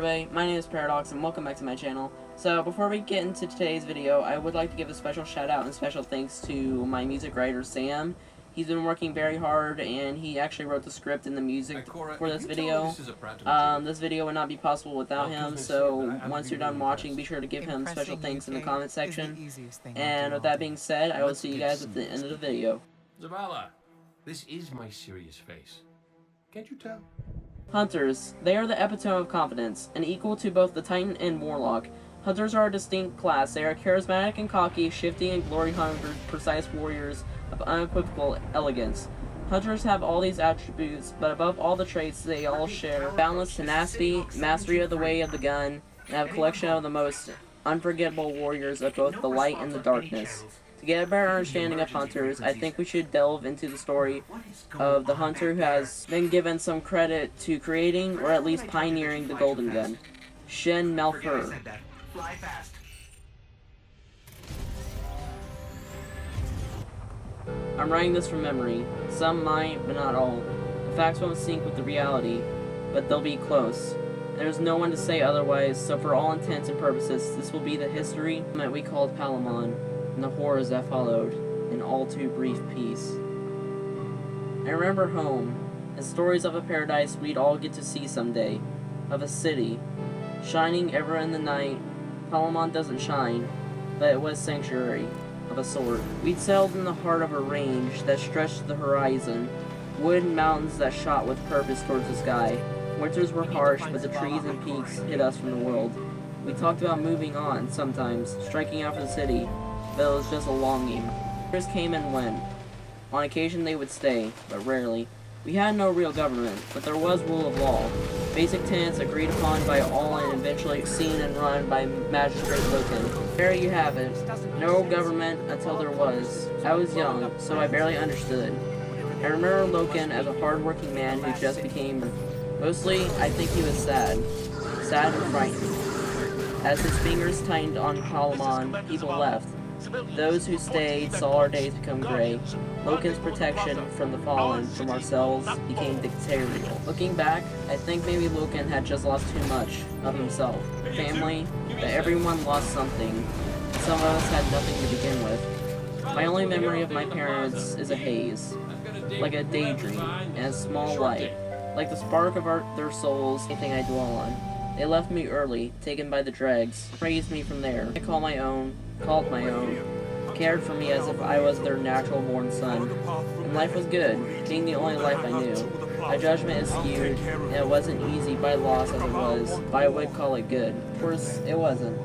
Everybody, my name is Paradox and welcome back to my channel. So before we get into today's video, I would like to give a special shout out and special thanks to my music writer Sam. He's been working very hard and he actually wrote the script and the music for this video. This video would not be possible without him, so once you're done watching, be sure to give him special thanks in the comment section. And with that being said, I will see you guys at the end of the video. Zavala, this is my serious face. Can't you tell? Hunters. They are the epitome of confidence, and equal to both the Titan and Warlock. Hunters are a distinct class. They are charismatic and cocky, shifty and glory-hungry, precise warriors of unequivocal elegance. Hunters have all these attributes, but above all the traits they all share boundless tenacity, mastery of the way of the gun, and have a collection of the most unforgettable warriors of both the light and the darkness. To get a better understanding of Hunters, I think we should delve into the story of the Hunter who has been given some credit to creating, or at least pioneering, the golden gun, Shin Malphur. I'm writing this from memory. Some might, but not all. The facts won't sync with the reality, but they'll be close. There's no one to say otherwise, so for all intents and purposes, this will be the history that we called Palamon, and the horrors that followed, in all too brief peace. I remember home, and stories of a paradise we'd all get to see someday, of a city, shining ever in the night. Palamon doesn't shine, but it was sanctuary, of a sort. We'd settled in the heart of a range that stretched to the horizon, wood and mountains that shot with purpose towards the sky. Winters were harsh, but the trees and peaks hid us from the world. We talked about moving on, sometimes, striking out for the city, but it was just a longing. Years came and went. On occasion they would stay, but rarely. We had no real government, but there was rule of law. Basic tenets agreed upon by all and eventually seen and run by Magistrate Loken. There you have it. No government until there was. I was young, so I barely understood. I remember Loken as a hard-working man who just became... Mostly, I think he was sad. Sad and frightened. As his fingers tightened on Palamon, people left. Those who stayed saw our days become gray. Loken's protection from the fallen, from ourselves, became dictatorial. Looking back, I think maybe Loken had just lost too much of himself. Family, but everyone lost something. Some of us had nothing to begin with. My only memory of my parents is a haze, like a daydream, and a small light, like the spark of their souls, anything I dwell on. They left me early, taken by the dregs, raised me from there. I called my own, cared for me as if I was their natural-born son. And life was good, being the only life I knew. My judgment is skewed, and it wasn't easy by loss as it was, but I would call it good. Of course, it wasn't.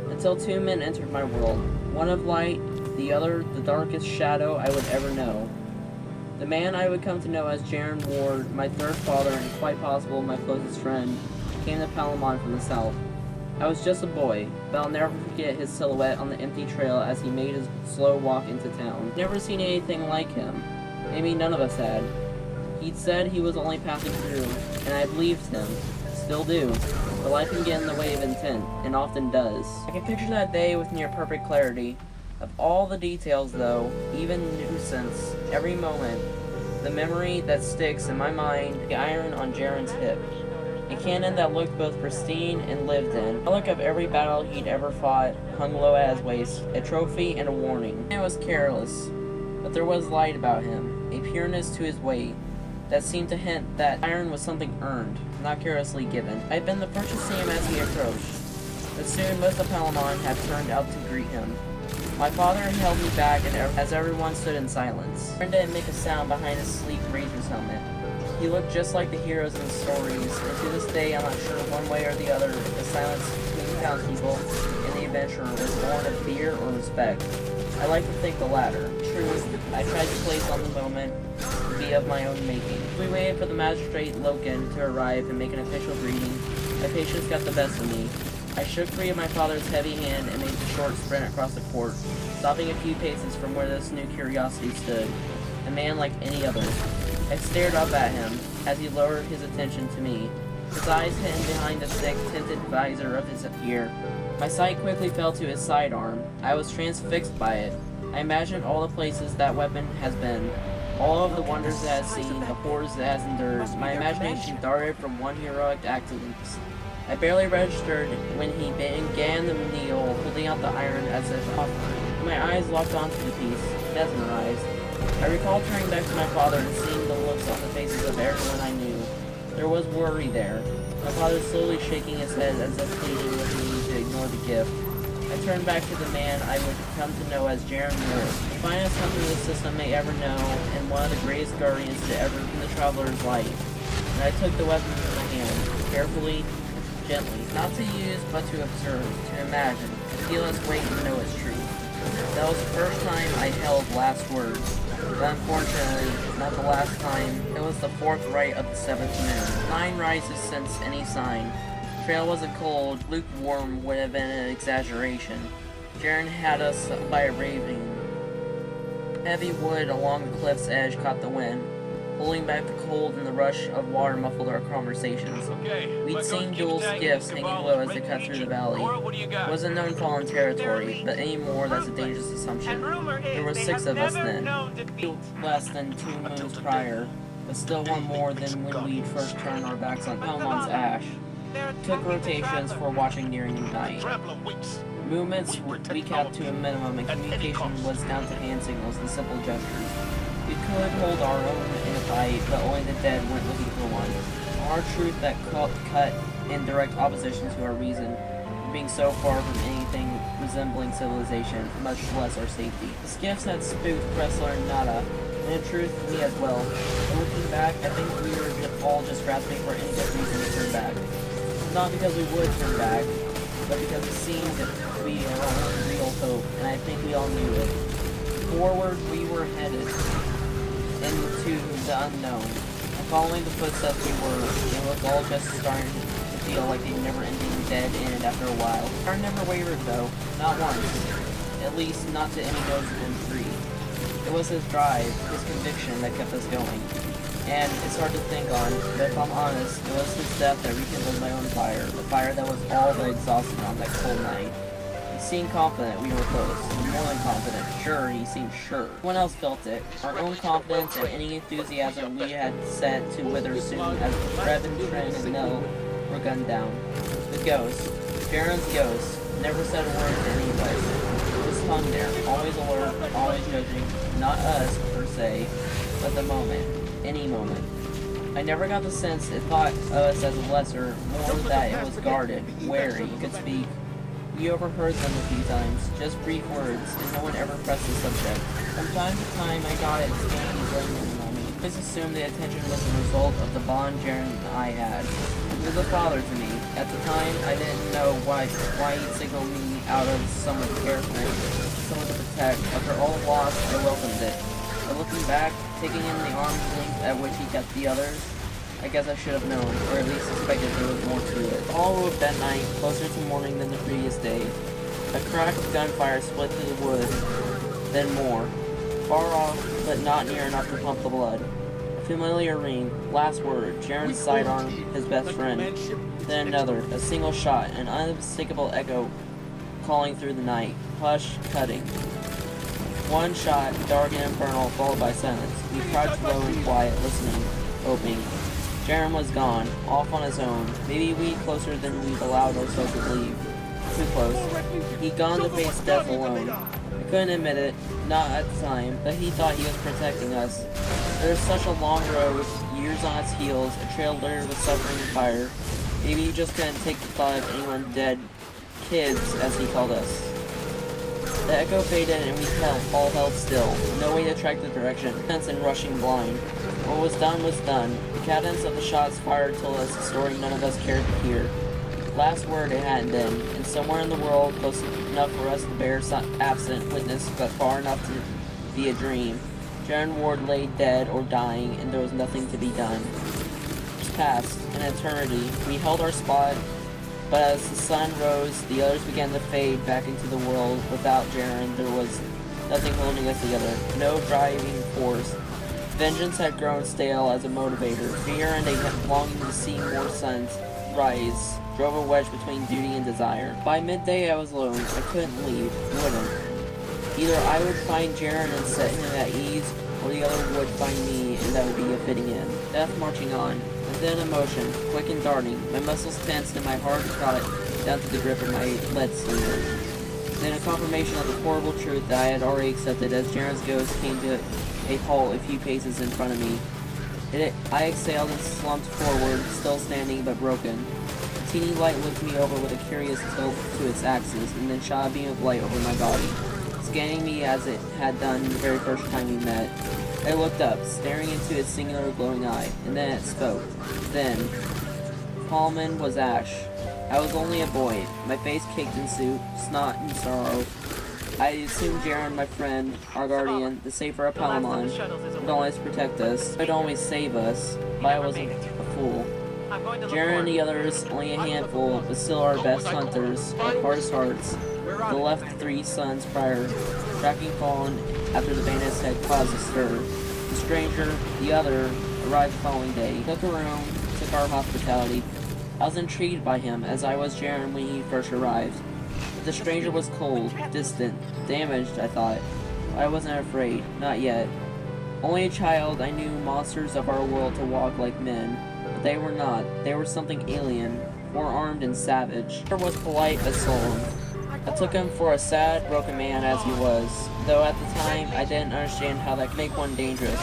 Until two men entered my world. One of light, the other the darkest shadow I would ever know. The man I would come to know as Jaren Ward, my third father and quite possible my closest friend, came to Palamon from the south. I was just a boy, but I'll never forget his silhouette on the empty trail as he made his slow walk into town. Never seen anything like him. Maybe none of us had. He'd said he was only passing through, and I believed him. Still do. But life can get in the way of intent, and often does. I can picture that day with near perfect clarity. Of all the details though, even nuisance, every moment, the memory that sticks in my mind, the iron on Jaren's hip. A cannon that looked both pristine and lived in. A relic of every battle he'd ever fought hung low at his waist, a trophy and a warning. It was careless, but there was light about him, a pureness to his way, that seemed to hint that iron was something earned, not carelessly given. I had been the first to see him as he approached, but soon most of Palamon had turned out to greet him. My father held me back as everyone stood in silence. Aaron didn't make a sound behind his sleek razor's helmet. He looked just like the heroes in the stories, and to this day I'm not sure one way or the other if the silence between townspeople and the adventurer was born of fear or respect. I like to think the latter. True, I tried to place on the moment to be of my own making. We waited for the magistrate Loken to arrive and make an official greeting. My patience got the best of me. I shook free of my father's heavy hand and made the short sprint across the court, stopping a few paces from where this new curiosity stood, a man like any other. I stared up at him as he lowered his attention to me, his eyes hidden behind the thick, tinted visor of his ear. My sight quickly fell to his sidearm. I was transfixed by it. I imagined all the places that weapon has been, all of the wonders it has seen, the horrors it has endured. My imagination darted from one heroic act to I barely registered when he began the kneel, holding out the iron as if offering. My eyes locked onto the piece, mesmerized. I recall turning back to my father and seeing the looks on the faces of everyone I knew. There was worry there. My father slowly shaking his head as if pleading with me to ignore the gift. I turned back to the man I would come to know as Jaren Moore, the finest hunter the system may ever know, and one of the greatest guardians to ever in the traveler's life. And I took the weapon from my hand, carefully, gently, not to use, but to observe, to imagine, to feel its weight and know its truth. That was the first time I held last words, but unfortunately, not the last time. It was the fourth rite of the seventh moon. 9 rises since any sign. Trail wasn't cold, lukewarm would have been an exaggeration. Jaren had us by a raving. Heavy wood along the cliff's edge caught the wind. Pulling back the cold and the rush of water muffled our conversations. We'd seen dual skiffs hanging low as they cut through the valley. It wasn't known fallen territory, but anymore that's a dangerous assumption. There were 6 of us then. Less than 2 moons prior, but still one more than when we'd first turned our backs on Helmond's ash. Took rotations for watching during the night. Movements we kept to a minimum, and communication was down to hand signals and simple gestures. We could hold our own in a fight, but only the dead weren't looking for one. Our truth that cut in direct opposition to our reason, being so far from anything resembling civilization, much less our safety. The skiffs had spooked Kressler and Nada, and in truth, me as well. And looking back, I think we were all just grasping for any good reason to turn back. Not because we would turn back, but because it seemed to be our own real hope, and I think we all knew it. Forward we were headed into the unknown, and following the footsteps we were, it was all just starting to feel like a never-ending dead end after a while. Our never wavered though, not once, at least not to any noticeable degree. It was his drive, his conviction that kept us going. And it's hard to think on, but if I'm honest, it was his death that rekindled my own fire, the fire that was all but exhausted on that cold night. He seemed confident we were close, more than confident, sure, he seemed sure. Everyone else felt it, our own confidence and any enthusiasm we had set to wither soon as Brevin, Trin, and Nell were gunned down. The ghost, Jaren's ghost, never said a word to any of us. Just hung there, always alert, always judging, not us, per se, but the moment. Any moment. I never got the sense it thought of us as a lesser, more that it was guarded, wary, could speak. We overheard them a few times, just brief words, and no one ever pressed the subject. From time to time I got it standing blaming on me. I just assumed the attention was the result of the bond Jaren and I had. He was a father to me. At the time, I didn't know why he'd signaled me out of someone careful, someone to protect. After all loss, I welcomed it. But looking back, taking in the arm's length at which he kept the others, I guess I should have known, or at least suspected there was more to it. All moved that night, closer to morning than the previous day. A crack of gunfire split through the wood, then more. Far off, but not near enough to pump the blood. A familiar ring, last word, Jaren's sidearm, his best friend. Then another, a single shot, an unmistakable echo calling through the night. Hush, cutting. One shot, dark and infernal, followed by silence. We crouched low and quiet, listening, hoping. Jaren was gone, off on his own. Maybe we closer than we'd allowed ourselves to believe. Too close. He'd gone to face death alone. I couldn't admit it, not at the time, but he thought he was protecting us. There was such a long road, years on its heels, a trail littered with suffering and fire. Maybe he just couldn't take the thought of anyone dead. Kids, as he called us. The echo faded and we all held still. No way to track the direction. Tense and rushing blind. What was done was done. The cadence of the shots fired told us a story none of us cared to hear. Last word it hadn't been, and somewhere in the world, close enough for us to bear absent witness, but far enough to be a dream, Jaren Ward lay dead or dying, and there was nothing to be done. Past an eternity, we held our spot. But as the sun rose, the others began to fade back into the world. Without Jaren, there was nothing holding us together, no driving force. Vengeance had grown stale as a motivator. Fear and a longing to see more suns rise drove a wedge between duty and desire. By midday, I was alone. I couldn't leave, wouldn't. Either I would find Jaren and set him at ease, or the other would find me, and that would be a fitting end. Death marching on. And then a motion, quick and darting. My muscles tensed and my heart shot down to the grip of my lead slinger. Then a confirmation of the horrible truth that I had already accepted as Jaren's ghost came to a halt a few paces in front of me. I exhaled and slumped forward, still standing but broken. A teeny light looked me over with a curious tilt to its axis, and then shot a beam of light over my body, scanning me as it had done the very first time we met. I looked up, staring into its singular glowing eye, and then it spoke. Then, Paulman was ash. I was only a boy, my face caked in snot and sorrow. I assumed Jaren, my friend, our guardian, the safer of Palamon, would always protect us, would always save us, but I wasn't a fool. Jaren and the others, only a handful, but still our best hunters, our hardest hearts. The left 3 sons prior, tracking fallen after the bandits had caused a stir. The stranger, the other, arrived the following day. Took a room, took our hospitality. I was intrigued by him, as I was Jaren when he first arrived. But the stranger was cold, distant, damaged, I thought. I wasn't afraid, not yet. Only a child, I knew monsters of our world to walk like men, but they were not. They were something alien, forearmed and savage. He was polite but sullen. I took him for a sad, broken man as he was, though at the time I didn't understand how that could make one dangerous.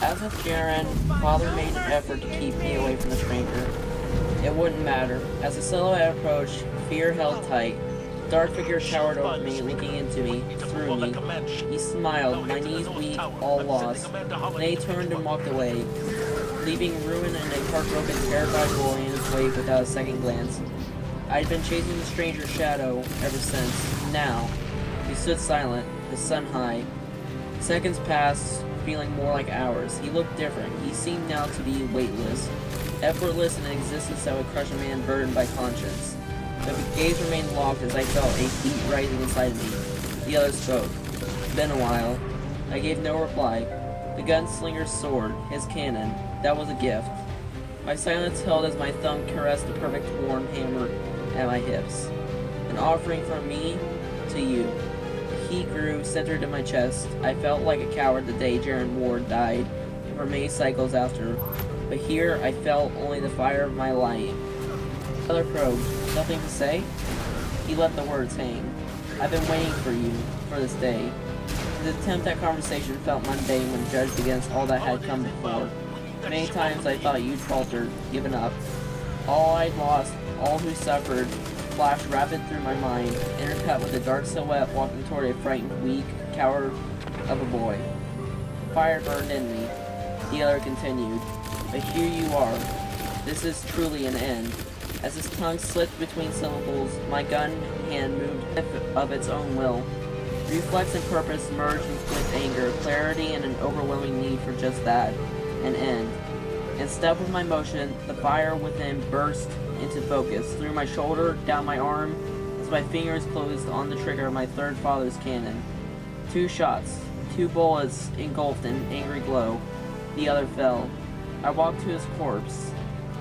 As with Jaren, Father made an effort to keep me away from the stranger. It wouldn't matter. As the silhouette approached, fear held tight. The dark figure towered over me, looking into me, through me. He smiled, my knees weak, all lost. Then he turned and walked away, leaving ruin and a heartbroken, terrified boy in his wake without a second glance. I had been chasing the stranger's shadow ever since. Now, he stood silent, the sun high. Seconds passed, feeling more like hours. He looked different. He seemed now to be weightless, effortless in an existence that would crush a man burdened by conscience. The gaze remained locked as I felt a heat rising inside me. The other spoke. Been a while. I gave no reply. The gunslinger's sword, his cannon, that was a gift. My silence held as my thumb caressed the perfect warm hammer at my hips. An offering from me to you. The heat grew, centered in my chest. I felt like a coward the day Jaren Ward died, and for many cycles after. But here I felt only the fire of my light. Another probed. Nothing to say? He let the words hang. I've been waiting for you, for this day. His attempt at conversation felt mundane when judged against all that had come before. Many times I thought you'd faltered, given up. All I'd lost, all who suffered, flashed rapid through my mind, intercut with a dark silhouette walking toward a frightened, weak coward of a boy. Fire burned in me. The other continued. But here you are. This is truly an end. As his tongue slipped between syllables, my gun hand moved of its own will. Reflex and purpose merged with anger, clarity, and an overwhelming need for just that. An end. In step with my motion, the fire within burst into focus, through my shoulder, down my arm, as my fingers closed on the trigger of my third father's cannon. 2 shots, 2 bullets engulfed in angry glow. The other fell. I walked to his corpse.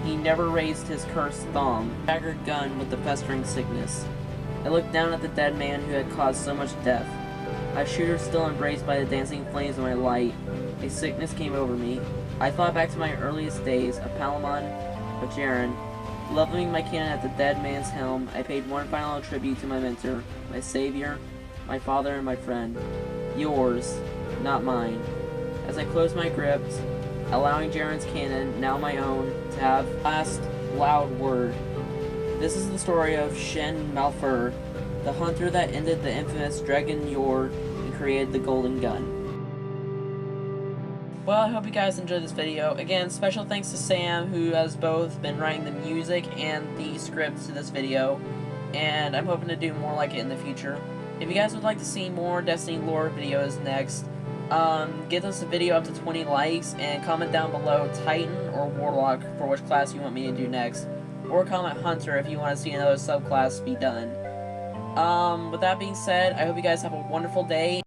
He never raised his cursed thumb, staggered gun with the festering sickness. I looked down at the dead man who had caused so much death. My shooter still embraced by the dancing flames of my light. A sickness came over me. I thought back to my earliest days of Palamon, of Jaren. Leveling my cannon at the dead man's helm, I paid one final tribute to my mentor, my savior, my father, and my friend. Yours, not mine. As I closed my grip, allowing Jaren's cannon, now my own, to have last loud word. This is the story of Shin Malphur, the hunter that ended the infamous Dragon Yor and created the Golden Gun. Well, I hope you guys enjoyed this video. Again, special thanks to Sam, who has both been writing the music and the script to this video, and I'm hoping to do more like it in the future. If you guys would like to see more Destiny lore videos next, get us a video up to 20 likes, and comment down below Titan or Warlock for which class you want me to do next, or comment Hunter if you want to see another subclass be done. With that being said, I hope you guys have a wonderful day.